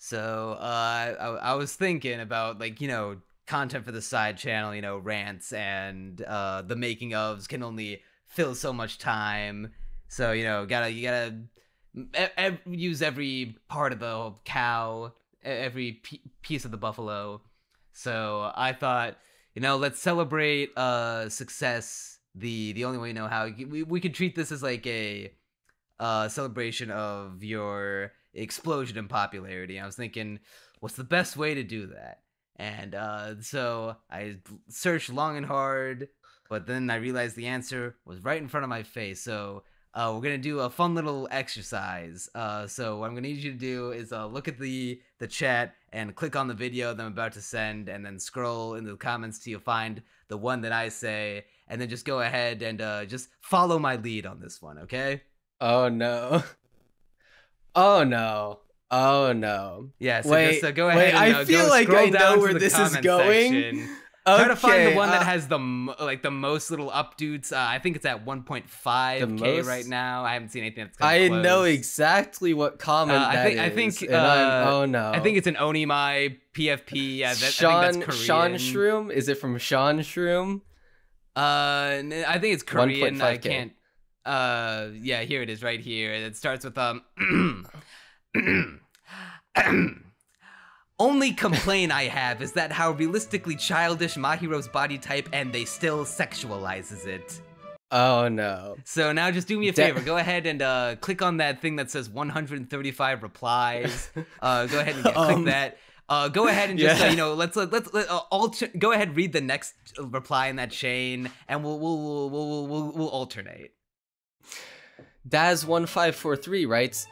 So I was thinking about, like, content for the side channel, rants and the making ofs can only fill so much time. So, you gotta use every part of the cow, every piece of the buffalo. So I thought, let's celebrate success the only way we know how. We could treat this as like a celebration of your explosion in popularity. I was thinking, what's the best way to do that? And so I searched long and hard, but then I realized the answer was right in front of my face. So we're gonna do a fun little exercise. So what I'm gonna need you to do is look at the chat and click on the video that I'm about to send, and then scroll into the comments till you find the one that I say, and then just go ahead and just follow my lead on this one, okay? Oh no. Oh no. Oh no. Yeah, so wait, just go ahead and I feel like I know where this is going. Section. Try to find the one that has the most little updates. I think it's at 1.5K right now. I haven't seen anything that's I close. know exactly what comment that is. I think oh no. I think it's an Onimai PFP. I think that's Korean. Sean Shroom? Is it from Sean Shroom? I think it's Korean. 1.5K. I can't. Yeah, here it is right here. It starts with Only complaint I have is that how realistically childish Mahiro's body type, and they still sexualizes it. Oh no. So now just do me a favor. Go ahead and click on that thing that says 135 replies. Go ahead and click that. Go ahead and just let's go ahead and read the next reply in that chain, and we'll alternate. Daz1543 writes,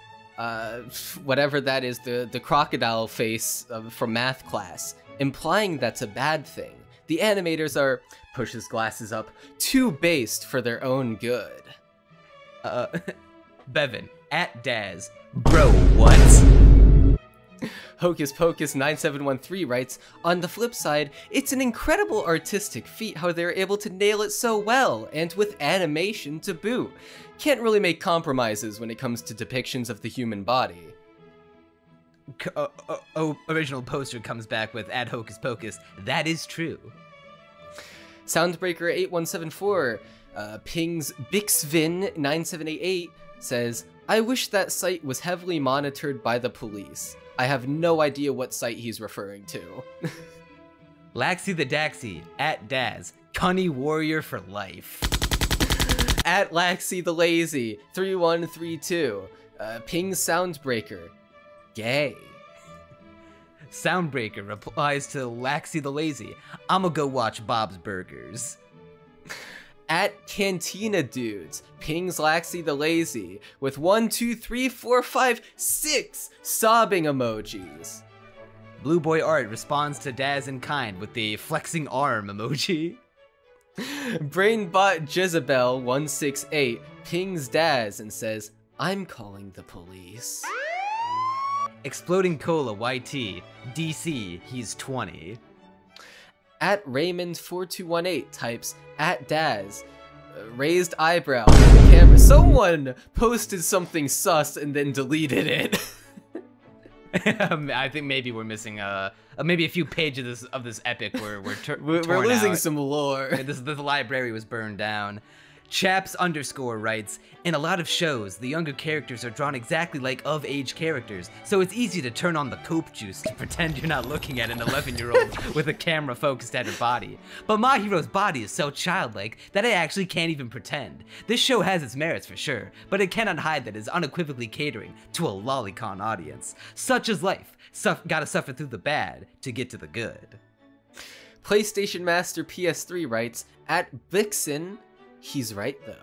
whatever that is, the crocodile face from math class, implying that's a bad thing. The animators are, pushes glasses up, too based for their own good. Bevan, at Daz, bro, what? Hocus Pocus 9713 writes, on the flip side, it's an incredible artistic feat how they're able to nail it so well, and with animation to boot. Can't really make compromises when it comes to depictions of the human body. Original poster comes back with at Hocus Pocus, that is true. Soundbreaker 8174 pings Bixvin 9788 says, I wish that site was heavily monitored by the police. I have no idea what site he's referring to. Laxi the Daxi, at Daz, Cunny Warrior for life. At Laxi the Lazy, 3132, ping Soundbreaker, gay. Soundbreaker replies to Laxi the Lazy, I'ma go watch Bob's Burgers. At Cantina Dudes, pings Laxi the Lazy with 1, 2, 3, 4, 5, 6 sobbing emojis. Blue Boy Art responds to Daz in kind with the flexing arm emoji. Brainbot Jezebel 168 pings Daz and says, I'm calling the police. Exploding Cola YT, DC, he's 20. At Raymond 4218 types, at Daz, raised eyebrow on the camera. Someone posted something sus and then deleted it. I think maybe we're missing maybe a few pages of this epic where we're losing some lore. The library was burned down. Chaps _ writes, in a lot of shows, the younger characters are drawn exactly like of-age characters, so it's easy to turn on the cope juice to pretend you're not looking at an 11-year-old with a camera focused at her body. But Mahiro's body is so childlike that I actually can't even pretend. This show has its merits for sure, but it cannot hide that it is unequivocally catering to a lolicon audience. Such is life. Gotta suffer through the bad to get to the good. PlayStation Master PS3 writes, at Vixen, he's right, though.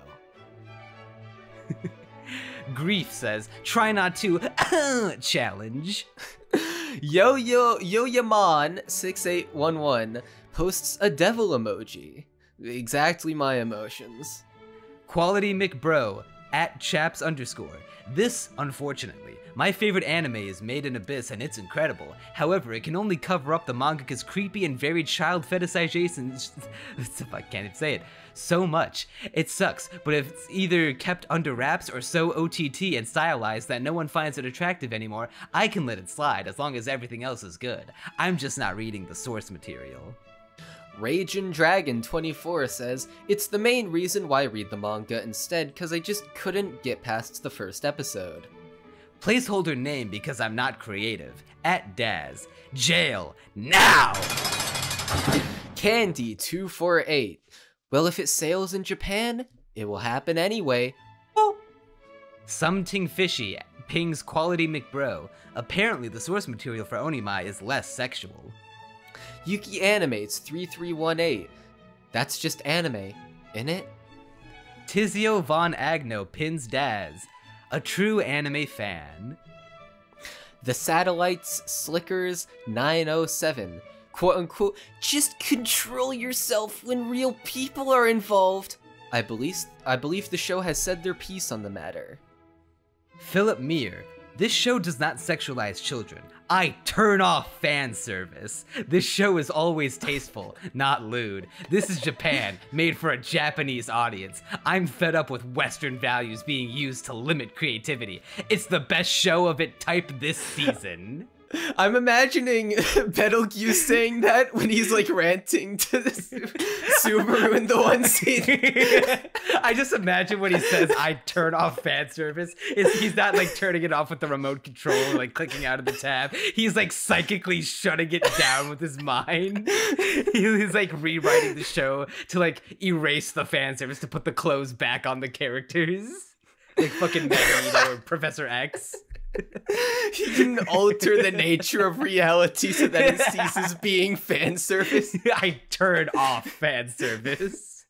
Grief says, try not to challenge. Yo-Yaman 6811 posts a devil emoji. Exactly my emotions. Quality McBro, at chaps_. This, unfortunately, My favorite anime is Made in Abyss and it's incredible. However, it can only cover up the mangaka's creepy and varied child fetishization, I can't even say it, so much. It sucks, but if it's either kept under wraps or so OTT and stylized that no one finds it attractive anymore, I can let it slide as long as everything else is good. I'm just not reading the source material. Raging Dragon 24 says, it's the main reason why I read the manga instead, cause I just couldn't get past the first episode. Placeholder name because I'm not creative. @Daz. Jail. Now! Candy 248. Well, if it sails in Japan, it will happen anyway. Oh. Something Fishy pings Quality McBro. Apparently the source material for Onimai is less sexual. Yuki Animates 3318. That's just anime, innit? Tizio Von Agno pins Daz. A true anime fan. The Satellites Slickers 907. Quote unquote, just control yourself when real people are involved. I believe the show has said their piece on the matter. Philip Meir. This show does not sexualize children. I turn off fan service. This show is always tasteful, not lewd. This is Japan, made for a Japanese audience. I'm fed up with Western values being used to limit creativity. It's the best show of its type this season. I'm imagining Betelgeuse saying that when he's like ranting to Subaru in the one scene. I just imagine when he says, I turn off fan service, he's not like turning it off with the remote control or like clicking out of the tab. He's like psychically shutting it down with his mind. He's like rewriting the show to like erase the fan service to put the clothes back on the characters. Like fucking Magneto or Professor X. He can alter the nature of reality so that it ceases being fan service. I turn off fan service.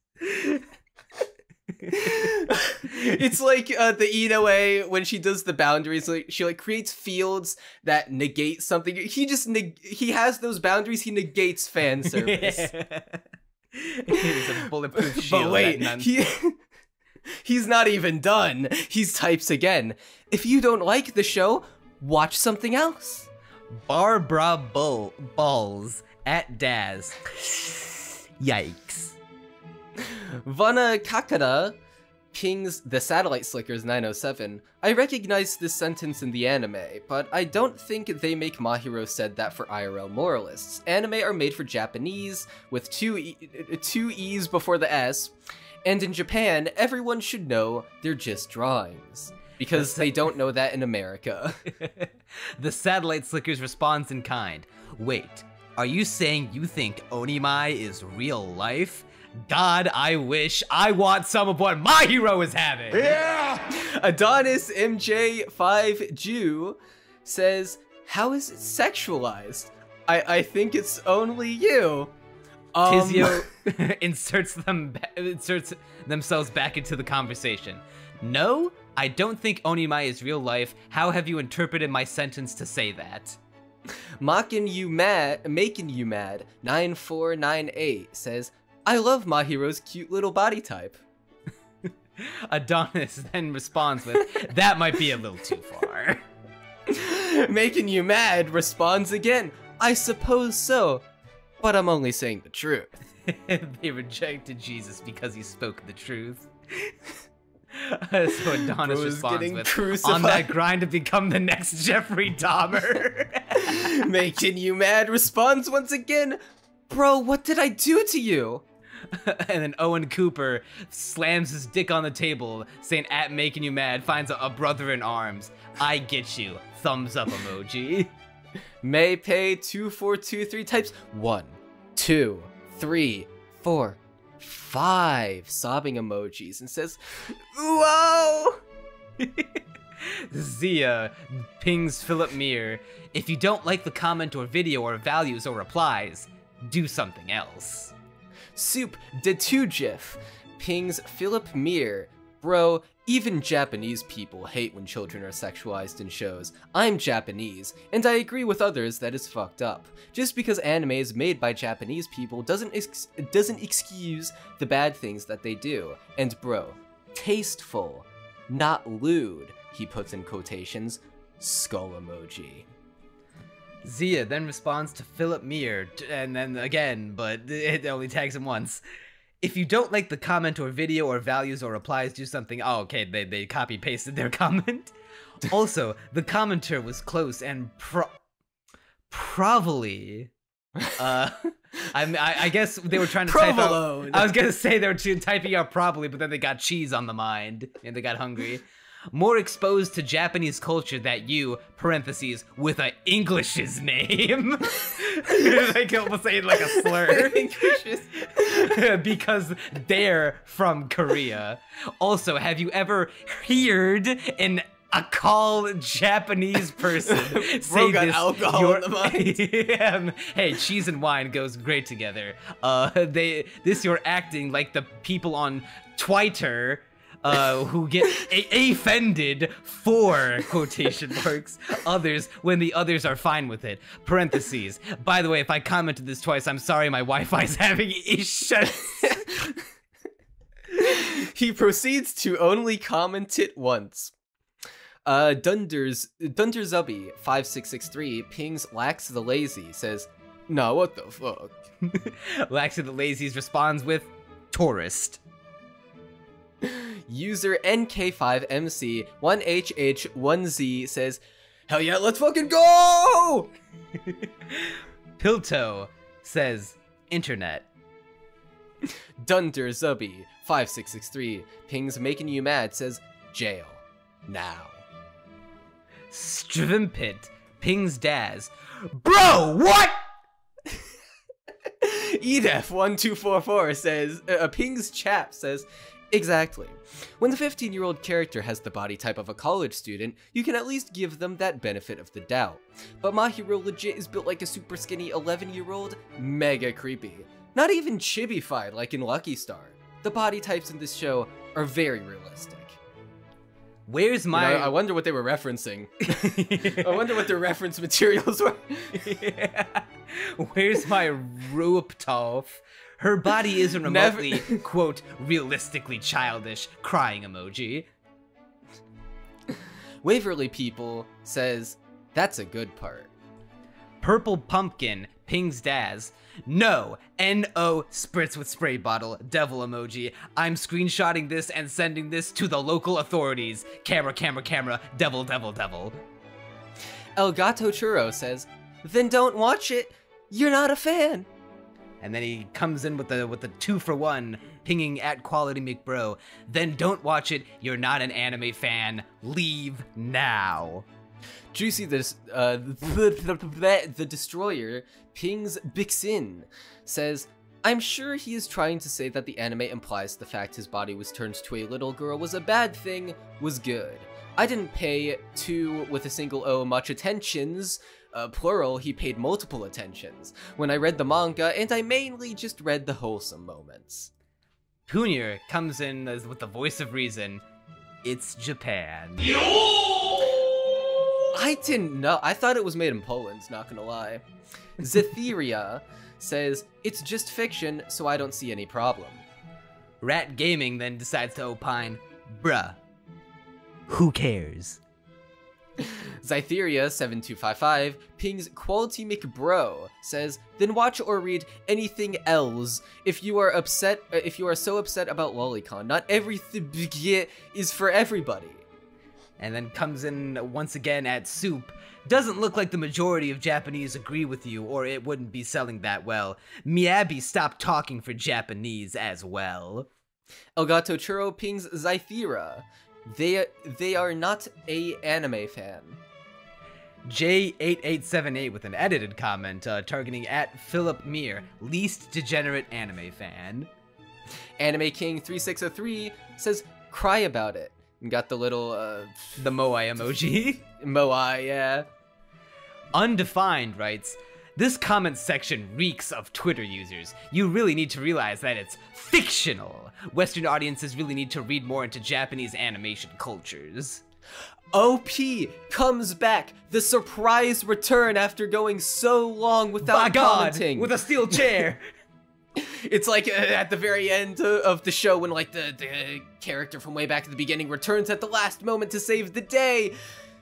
It's like the Inoue when she does the boundaries, like she like creates fields that negate something. He has those boundaries. He negates fan service. He's a bulletproof shield. But wait, he's not even done. He types again. If you don't like the show, watch something else. Barbara Balls @Daz. Yikes. Vana Kakada pings the Satellite Slickers 907. I recognize this sentence in the anime, but I don't think they make Mahiro said that for IRL moralists. Anime are made for Japanese, with two E's before the S, and in Japan, everyone should know they're just drawings. Because they don't know that in America. The Satellite Slickers responds in kind. Wait, are you saying you think Onimai is real life? God, I wish. I want some of what my hero is having. Yeah! Adonis MJ5 Jew says, how is it sexualized? I think it's only you. Tizio inserts themselves back into the conversation. No, I don't think Onimai is real life. How have you interpreted my sentence to say that? Making you mad 9498 says, I love Mahiro's cute little body type. Adonis then responds with, that might be a little too far. Making you mad responds again, I suppose so, but I'm only saying the truth. They rejected Jesus because he spoke the truth. So Adonis responds with, crucified. On that grind to become the next Jeffrey Dahmer. Making you mad responds once again, bro, what did I do to you? And then Owen Cooper slams his dick on the table, saying, making you mad, finds a brother in arms. I get you. Thumbs up emoji. Maypay2423 types 1, 2, 3, 4, 5 sobbing emojis and says, whoa! Zia pings Philip Meir. If you don't like the comment or video or values or replies, do something else. Soup de Tujif pings Philip Meir. Bro, even Japanese people hate when children are sexualized in shows. I'm Japanese, and I agree with others that is fucked up. Just because anime is made by Japanese people doesn't excuse the bad things that they do. And bro, tasteful, not lewd, he puts in quotations. skull emoji. Zia then responds to Philip Meir, and then again, but it only tags him once. If you don't like the comment or video or values or replies, do something. Oh, okay, they copy pasted their comment. Also, the commenter was close and probably. I guess they were trying to type out. I was gonna say they were typing out probably, but then they got cheese on the mind and they got hungry. More exposed to Japanese culture that you, parentheses, with a English's name. Like almost saying like a slur. Because they're from Korea. Also, have you ever heard a call Japanese person say got this? Alcohol in the mind. Hey, cheese and wine goes great together. You're acting like the people on Twitter who get offended for quotation marks others when the others are fine with it. Parentheses. By the way, if I commented this twice, I'm sorry, my Wi-Fi's having issues. He proceeds to only comment it once. Dunderzubby 5663 pings Lax the Lazy, says, "Nah, what the fuck?" Lax the Lazy responds with tourist. User NK5MC1HH1Z says, "Hell yeah, let's fucking go!" Pilto says, internet. Dunderzubby 5663 pings Making You Mad, says, "Jail. Now." Strimpit pings Daz. Bro, what? Edef1244 says, pings Chap says, "Exactly. When the 15-year-old character has the body type of a college student, you can at least give them that benefit of the doubt. But My Hero legit is built like a super skinny 11-year-old? Mega creepy. Not even chibified like in Lucky Star. The body types in this show are very realistic." Where's my... I wonder what they were referencing. I wonder what their reference materials were. Yeah. Where's my Ruptolf? Her body isn't remotely, quote, realistically childish, crying emoji. Waverly People says, "That's a good part." Purple Pumpkin pings Daz. No, N-O spritz with spray bottle, devil emoji. I'm screenshotting this and sending this to the local authorities. Camera, camera, camera, devil, devil, devil. El Gato Churro says, "Then don't watch it. You're not a fan." And then he comes in with the 2-for-1, pinging at Quality McBro. Then don't watch it. You're not an anime fan. Leave now. Juicy the Destroyer pings Bixin, says, "I'm sure he is trying to say that the anime implies the fact his body was turned to a little girl was a bad thing, was good. I didn't pay to, with a single O, much attentions, plural, he paid multiple attentions, when I read the manga, and I mainly just read the wholesome moments." Punir comes in with the voice of reason. It's Japan. I didn't know. I thought it was made in Poland, not gonna lie. Zetheria says, "It's just fiction, so I don't see any problem." Rat Gaming then decides to opine, bruh, who cares? Zytheria7255 pings Quality McBro, says, "Then watch or read anything else. If you are so upset about Lolicon, not everything is for everybody." And then comes in once again at Soup. Doesn't look like the majority of Japanese agree with you, or it wouldn't be selling that well. Miyabi stopped talking for Japanese as well. Elgato Churro pings Zythera. They are not a anime fan. J8878 with an edited comment targeting at Philip Meir, least degenerate anime fan. Anime King 3603 says, "Cry about it." And got the little, the Moai emoji. Moai, yeah. Undefined writes, "This comment section reeks of Twitter users. You really need to realize that it's fictional. Western audiences really need to read more into Japanese animation cultures." OP comes back. The surprise return after going so long without By God, commenting. with a steel chair. It's like at the very end of the show when like the character from way back at the beginning returns at the last moment to save the day.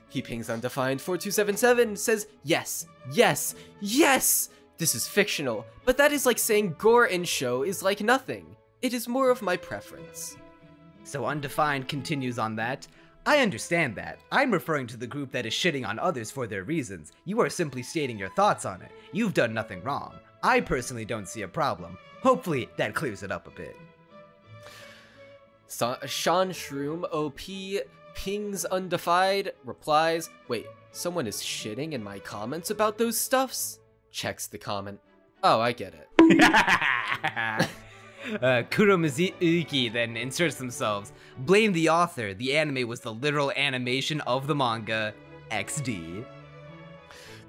He pings Undefined 4277, says, yes, yes, yes! This is fictional, but that is like saying gore in show is like nothing. It is more of my preference. So Undefined continues on that. I understand that. I'm referring to the group that is shitting on others for their reasons. You are simply stating your thoughts on it. You've done nothing wrong. I personally don't see a problem. Hopefully that clears it up a bit. Sean Shroom OP pings Undefined, replies, wait, someone is shitting in my comments about those stuffs? Checks the comment. Oh, I get it. Kuromizuki then inserts themselves. Blame the author. The anime was the literal animation of the manga. XD.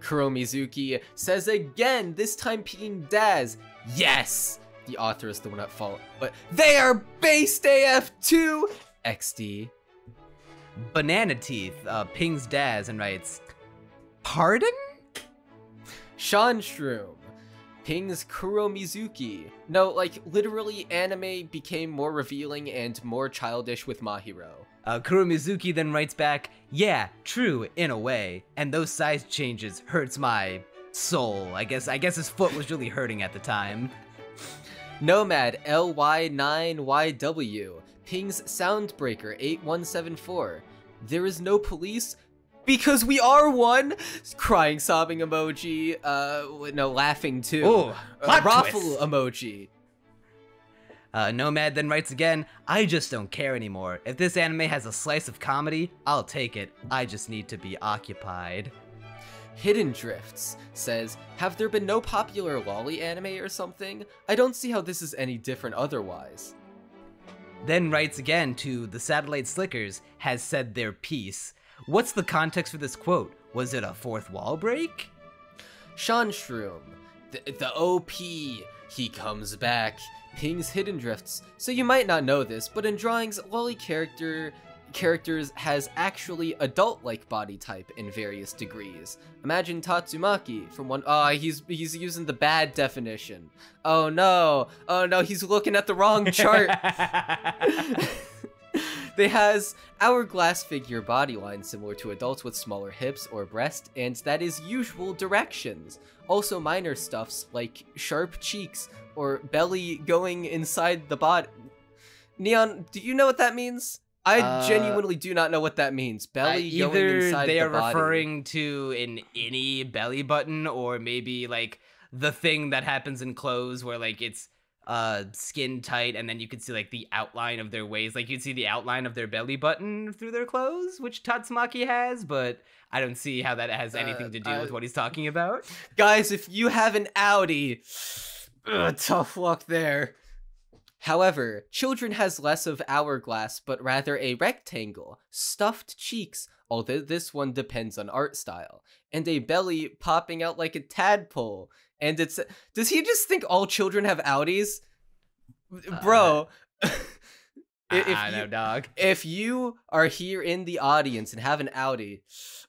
Kuromizuki says again, this time pinging Daz. Yes! The author is the one at fault, but they are based AF too! XD. Banana Teeth pings Daz and writes, pardon? Sean Shroom pings Kuromizuki. No, like, literally, anime became more revealing and more childish with Mahiro. Kuromizuki then writes back, yeah, true, in a way, and those size changes hurts my soul. I guess his foot was really hurting at the time. Nomad LY9YW pings Soundbreaker 8174. There is no police because we are one. Crying, sobbing emoji. No, laughing too. Ooh, raffle emoji. Nomad then writes again, I just don't care anymore. If this anime has a slice of comedy, I'll take it. I just need to be occupied. Hidden Drifts says, have there been no popular lolly anime or something? I don't see how this is any different otherwise. Then writes again to the Satellite Slickers, has said their piece. What's the context for this quote? Was it a fourth wall break? Sean Shroom, the OP, he comes back, pings Hidden Drifts. So you might not know this, but in drawings, lolly characters has actually adult-like body type in various degrees. Imagine Tatsumaki from one. Oh, he's using the bad definition. Oh no, he's looking at the wrong chart. They has hourglass figure body line similar to adults with smaller hips or breast, and that is usual directions. Also minor stuffs like sharp cheeks or belly going inside the body. Neon, do you know what that means? I genuinely do not know what that means. Belly going inside the body. Either they are referring to an innie belly button, or maybe like the thing that happens in clothes where like it's skin tight and then you can see like the outline of their waist. Like you'd see the outline of their belly button through their clothes, which Tatsumaki has, but I don't see how that has anything to do with what he's talking about. Guys, if you have an Audi, tough luck there. However, Children has less of hourglass, but rather a rectangle, stuffed cheeks, although this one depends on art style, and a belly popping out like a tadpole. And it's... Does he just think all children have Audis? Bro... I know, dog. If you are here in the audience and have an Audi,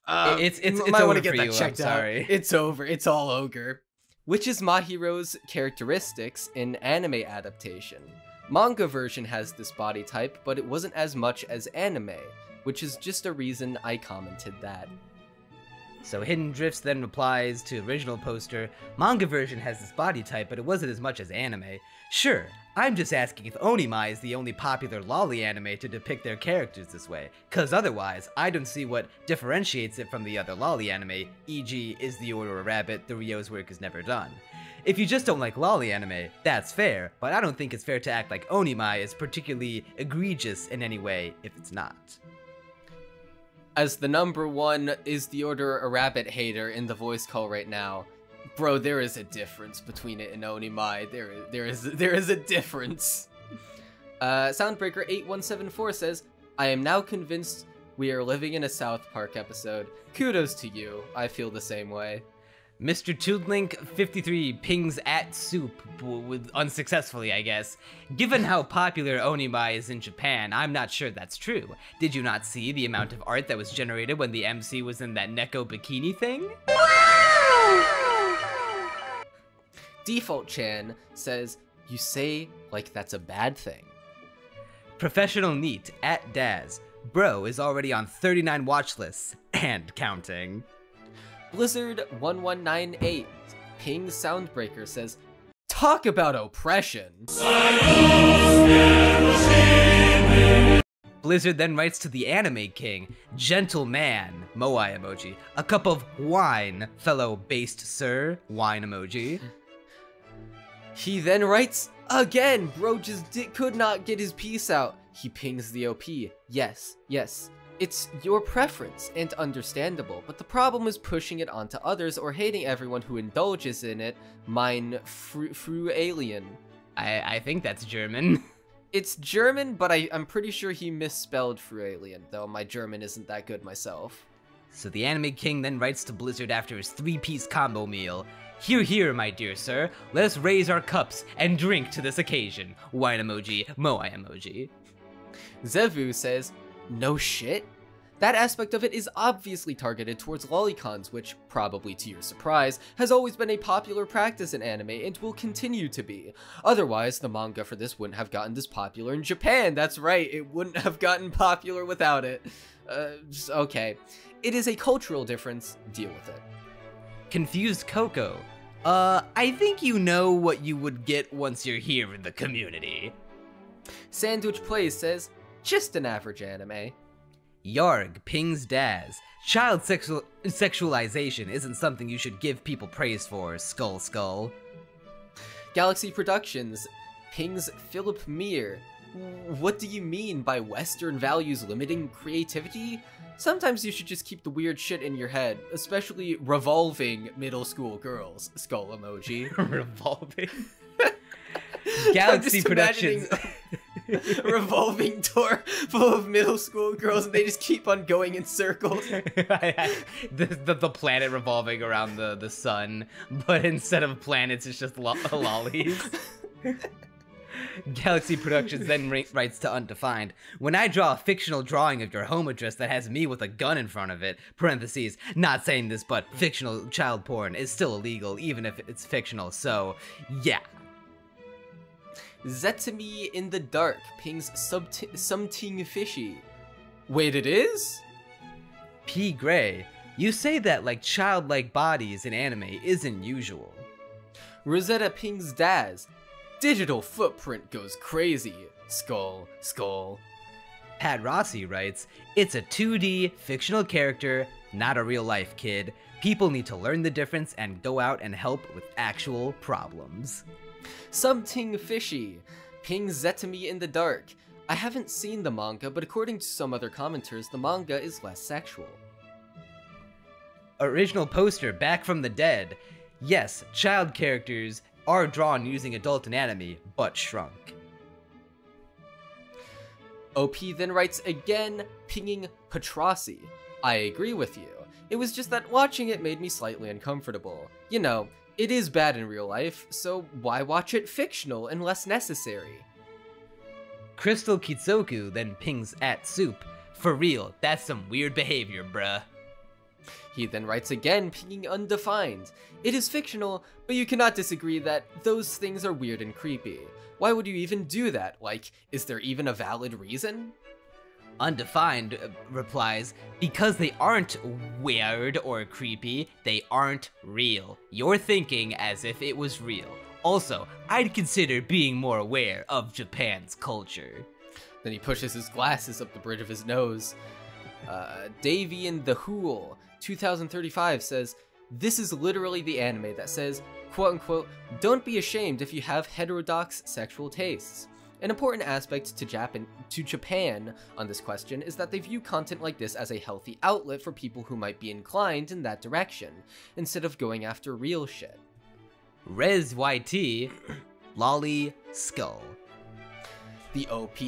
it's might over want to get for that you, checked I'm sorry. out. It's over. It's all ogre. Which is Mahiro's characteristics in anime adaptation. Manga version has this body type, but it wasn't as much as anime, which is just a reason I commented that. So Hidden Drifts then replies to original poster, manga version has this body type, but it wasn't as much as anime. Sure, I'm just asking if Onimai is the only popular lolly anime to depict their characters this way, cause otherwise, I don't see what differentiates it from the other lolly anime, e.g. Is the Order a Rabbit, the Ryo's work is never done. If you just don't like lolly anime, that's fair, but I don't think it's fair to act like Onimai is particularly egregious in any way if it's not. As the #1 Is the Order a Rabbit hater in the voice call right now, bro, there is a difference between it and Onimai. There is a difference. Soundbreaker 8174 says, I am now convinced we are living in a South Park episode. Kudos to you. I feel the same way. Mr. Toodlink53 pings at soup, with unsuccessfully, I guess. Given how popular Onimai is in Japan, I'm not sure that's true. Did you not see the amount of art that was generated when the MC was in that Neko bikini thing? Default Chan says, you say like that's a bad thing. Professional Neat at Daz. Bro is already on 39 watch lists and counting. Blizzard1198 Ping Soundbreaker says, talk about oppression. Blizzard then writes to the Anime King, Gentleman, Moai emoji. A cup of wine, fellow based sir, wine emoji. He then writes again, bro just could not get his piece out. He pings the OP. Yes, it's your preference and understandable, but the problem is pushing it onto others or hating everyone who indulges in it. Mine fru alien. I think that's German. It's German, but I'm pretty sure he misspelled Frualien, though my German isn't that good myself. So the Anime King then writes to Blizzard after his 3-piece combo meal. Hear, hear, my dear sir. Let us raise our cups and drink to this occasion. Wine emoji, Moai emoji. Zevu says, no shit? That aspect of it is obviously targeted towards lolicons, which, probably to your surprise, has always been a popular practice in anime and will continue to be. Otherwise, the manga for this wouldn't have gotten this popular in Japan. That's right, it wouldn't have gotten popular without it. Okay. It is a cultural difference. Deal with it. Confused Coco. I think you know what you would get once you're here in the community. Sandwich Plays says, just an average anime. Yarg pings Daz. Child sexualization isn't something you should give people praise for, Skull Skull. Galaxy Productions pings Philip Meir. What do you mean by Western values limiting creativity? Sometimes you should just keep the weird shit in your head, especially revolving middle school girls, skull emoji. Revolving? Galaxy Productions. Revolving door full of middle school girls and they just keep on going in circles. the planet revolving around the sun, but instead of planets it's just lollies. Galaxy Productions then writes to Undefined, when I draw a fictional drawing of your home address that has me with a gun in front of it, parentheses, not saying this but fictional child porn is still illegal even if it's fictional, so yeah. Zetami in the Dark pings something fishy. Wait, it is? P. Gray, you say that like childlike bodies in anime isn't usual. Rosetta pings Daz. Digital footprint goes crazy. Skull, skull. Pat Rossi writes, it's a 2D fictional character, not a real life kid. People need to learn the difference and go out and help with actual problems. Something fishy pings Zetami in the Dark. I haven't seen the manga, but according to some other commenters, the manga is less sexual. Original poster back from the dead. Yes, child characters are drawn using adult anatomy, but shrunk. OP then writes again, pinging Patrasi. I agree with you. It was just that watching it made me slightly uncomfortable. You know, it is bad in real life, so why watch it fictional unless necessary? Crystal Kitsoku then pings at Soup. For real, that's some weird behavior, bruh. He then writes again, pinging Undefined. It is fictional, but you cannot disagree that those things are weird and creepy. Why would you even do that? Like, is there even a valid reason? Undefined replies, because they aren't weird or creepy, they aren't real. You're thinking as if it was real. Also, I'd consider being more aware of Japan's culture. Then he pushes his glasses up the bridge of his nose. Davian the Hool 2035 says, this is literally the anime that says, quote unquote, don't be ashamed if you have heterodox sexual tastes. An important aspect to Japan on this question is that they view content like this as a healthy outlet for people who might be inclined in that direction, instead of going after real shit. Rez YT, Lolly Skull. The OP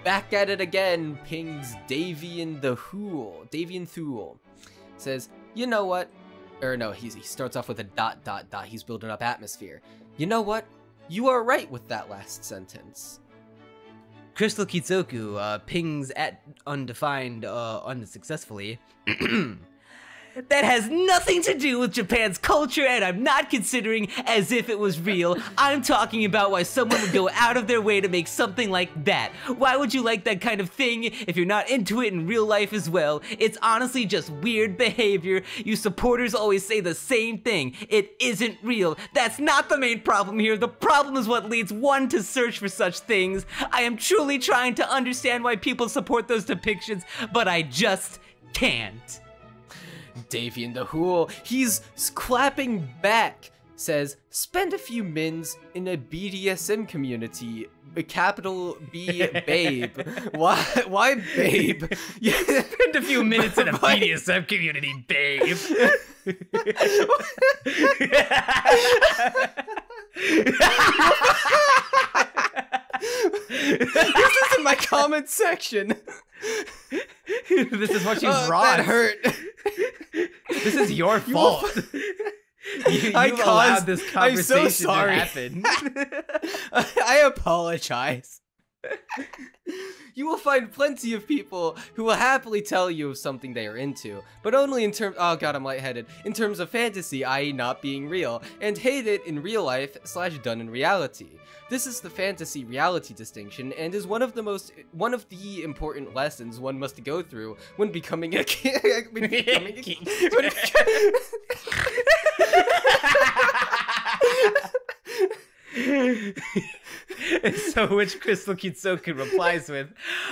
back at it again pings Davian the Hool. Davian Thule says, you know what? Or no, he starts off with a ... He's building up atmosphere. You know what? You are right with that last sentence. Crystal Kitsoku pings at Undefined unsuccessfully. That has nothing to do with Japan's culture, and I'm not considering as if it was real. I'm talking about why someone would go out of their way to make something like that. Why would you like that kind of thing if you're not into it in real life as well? It's honestly just weird behavior. You supporters always say the same thing. It isn't real. That's not the main problem here. The problem is what leads one to search for such things. I am truly trying to understand why people support those depictions, but I just can't. Davian the Hool, he's clapping back, says, spend a few mins in a BDSM community. Capital B babe. Why babe? Spend a few minutes in a BDSM community, babe. This is in my comment section. This is what you brought. That hurt. This is your fault. You allowed this conversation to happen. I apologize. You will find plenty of people who will happily tell you of something they are into, but only in terms— oh god, I'm lightheaded— in terms of fantasy, i.e. not being real, and hate it in real life / done in reality. This is the fantasy reality distinction, and is one of the important lessons one must go through when becoming a king. So which Crystal Kitsuki replies with,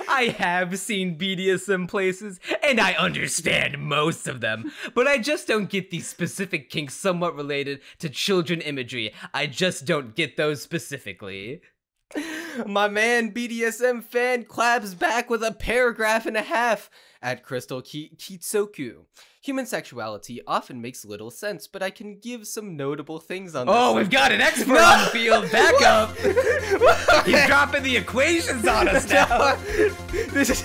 I have seen BDSM places, and I understand most of them, but I just don't get these specific kinks somewhat related to children imagery. I just don't get those specifically. My man BDSM fan claps back with a paragraph and a half at Crystal Kitsoku. Human sexuality often makes little sense, but I can give some notable things on this. Oh, we've got an expert on the field. Back up. He's dropping the equations on us now. This is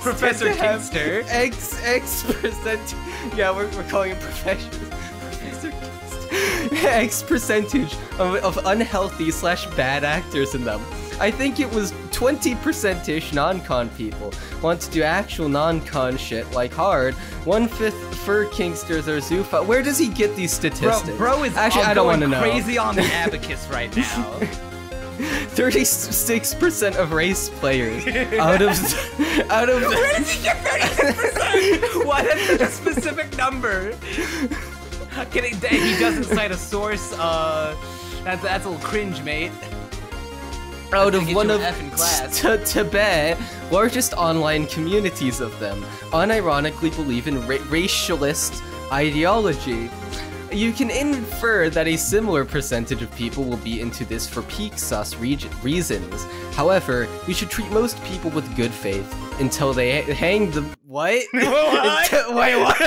Professor Kingster. X%. Yeah, we're calling him Professor Kingster. X percentage of unhealthy / bad actors in them. I think it was 20%-ish non-con people want to do actual non-con shit like hard. 1/5 for Kingsters or Zuffa. Where does he get these statistics? Bro is actually, I don't want to know. Crazy on the abacus right now. 36% of race players out of Where does he get 36%? Why that's such a specific number? He doesn't cite a source. That's a little cringe, mate. Out of one of Tibet, largest online communities of them, unironically believe in racialist ideology. You can infer that a similar percentage of people will be into this for peak sus reasons. However, we should treat most people with good faith until they hang the— what? What? Wait, what?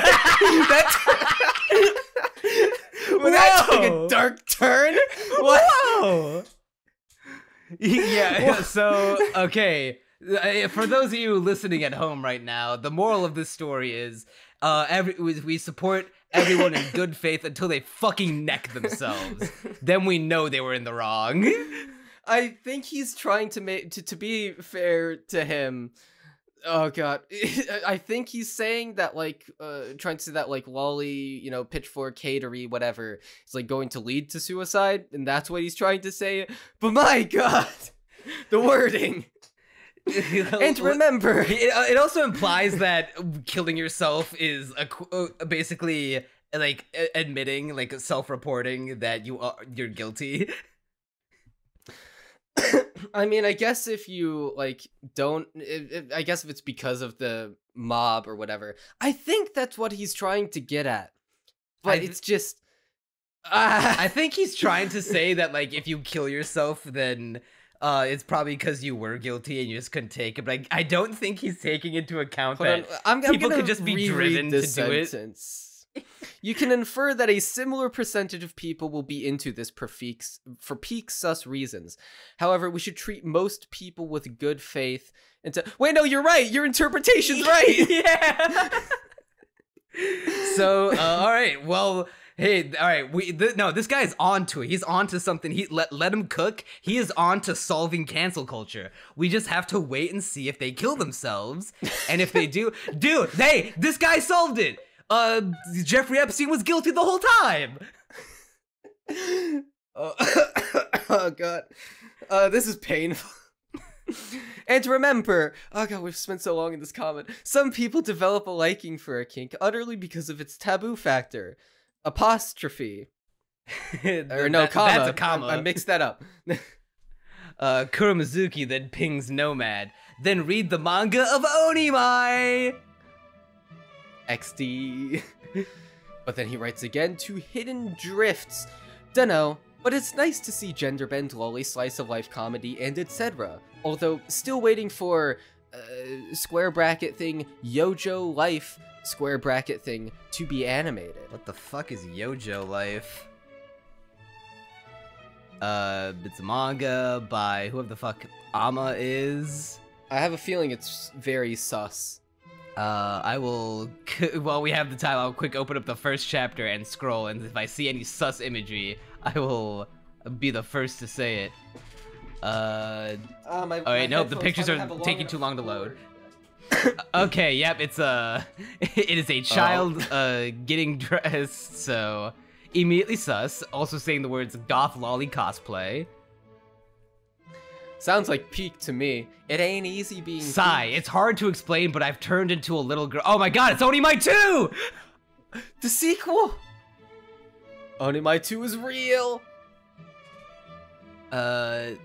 That took a dark turn? What? Whoa! Yeah, so, okay. For those of you listening at home right now, the moral of this story is we support everyone in good faith until they fucking neck themselves. Then we know they were in the wrong. I think he's trying to make— to be fair to him— oh god, I think he's saying that, like, trying to say that, like, lolly, you know, pitchfork, hatery, whatever, is, like, going to lead to suicide, and that's what he's trying to say. But my god, the wording. And remember, it also implies that killing yourself is basically, like, admitting, like, self-reporting that you're guilty. I mean, I guess if you, like, don't— I guess if it's because of the mob or whatever, I think that's what he's trying to get at. But it's just— I think he's trying to say that, like, if you kill yourself, then it's probably because you were guilty and you just couldn't take it. But I don't think he's taking into account that people could just be driven to do it. You can infer that a similar percentage of people will be into this for peak sus reasons. However, we should treat most people with good faith and wait, no, you're right. Your interpretation's right. Yeah. So, all right. Well, Hey, all right. No, this guy is on to it. He's on to something. Let him cook. He is on to solving cancel culture. We just have to wait and see if they kill themselves, and if they do, dude, hey, this guy solved it. Jeffrey Epstein was guilty the whole time. Oh god, this is painful. And remember, oh god, we've spent so long in this comment. Some people develop a liking for a kink utterly because of its taboo factor. Apostrophe. Or no, comma. That's a comma. I mixed that up. Kuromizuki then pings Nomad. Then read the manga of Onimai. XD. But then he writes again to Hidden Drifts. Dunno, but it's nice to see gender bend lolly slice of life comedy and etc. Although still waiting for square bracket thing Yojo Life square bracket thing to be animated. What the fuck is Yojo Life? It's a manga by whoever the fuck Ama is. I have a feeling it's very sus. I will, while we have the time, I'll quick open up the first chapter and scroll, and if I see any sus imagery, I will be the first to say it. Alright, nope, the pictures are taking too long to load. Okay, yep, it is a child, getting dressed, so immediately sus, also saying the words goth lolly cosplay. Sounds like peak to me. It ain't easy being Sigh, it's hard to explain, but I've turned into a little girl. Oh my god, it's Onimai 2! The sequel! Onimai 2 is real! I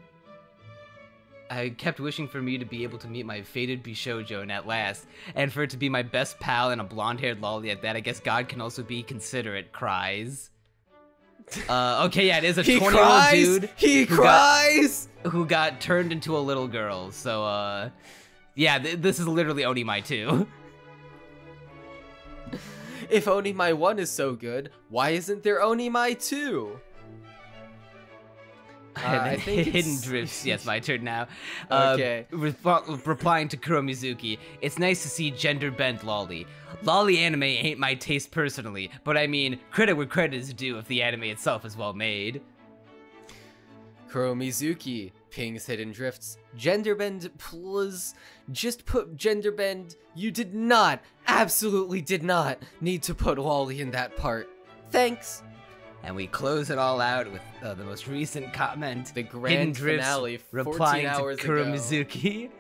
kept wishing for me to be able to meet my fated Bishoujo, and at last, and for it to be my best pal and a blonde-haired lolly at that, I guess God can also be considerate, cries. Okay, yeah, it is a 20-year-old dude. He cries! Who got turned into a little girl, so, yeah, this is literally Onimai 2. If Onimai 1 is so good, why isn't there Onimai 2? I think Hidden Drifts. Yes, my turn now. Okay. Replying to Kuromizuki, it's nice to see gender bent lolly. Lolly anime ain't my taste personally, but I mean, credit where credit is due if the anime itself is well made. Kuromizuki pings Hidden Drifts. Genderbend, plus. Just put genderbend. You did not, absolutely did not, need to put lolly in that part. Thanks. And we close it all out with the most recent comment. The grand finale, 14 replying hours to Kuromizuki.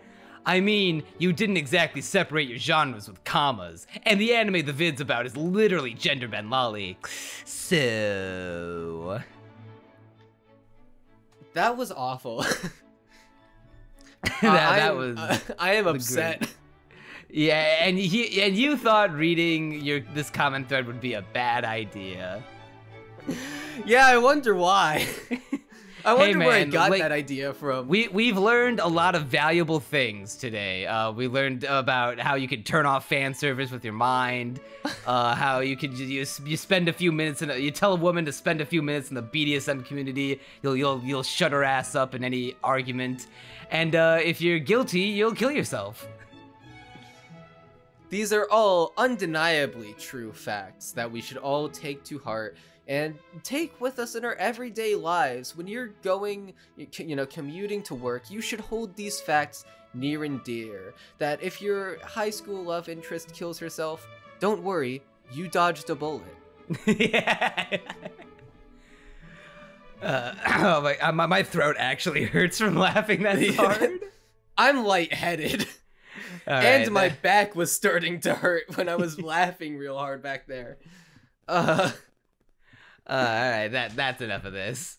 I mean, you didn't exactly separate your genres with commas. And the anime the vid's about is literally gender bend lolly. So... That was awful. that was... I am upset. Great. Yeah, and you thought reading this comment thread would be a bad idea. Yeah, I wonder why. I wonder where I got like, that idea from. We've learned a lot of valuable things today. We learned about how you can turn off fan service with your mind. How you could you spend a few minutes you tell a woman to spend a few minutes in the BDSM community. You'll shut her ass up in any argument, and if you're guilty, you'll kill yourself. These are all undeniably true facts that we should all take to heart and take with us in our everyday lives. When you're going, commuting to work, you should hold these facts near and dear. That if your high school love interest kills herself, don't worry, you dodged a bullet. Yeah. My throat actually hurts from laughing that hard. I'm lightheaded. And my back was starting to hurt when I was laughing real hard back there. Alright, that's enough of this.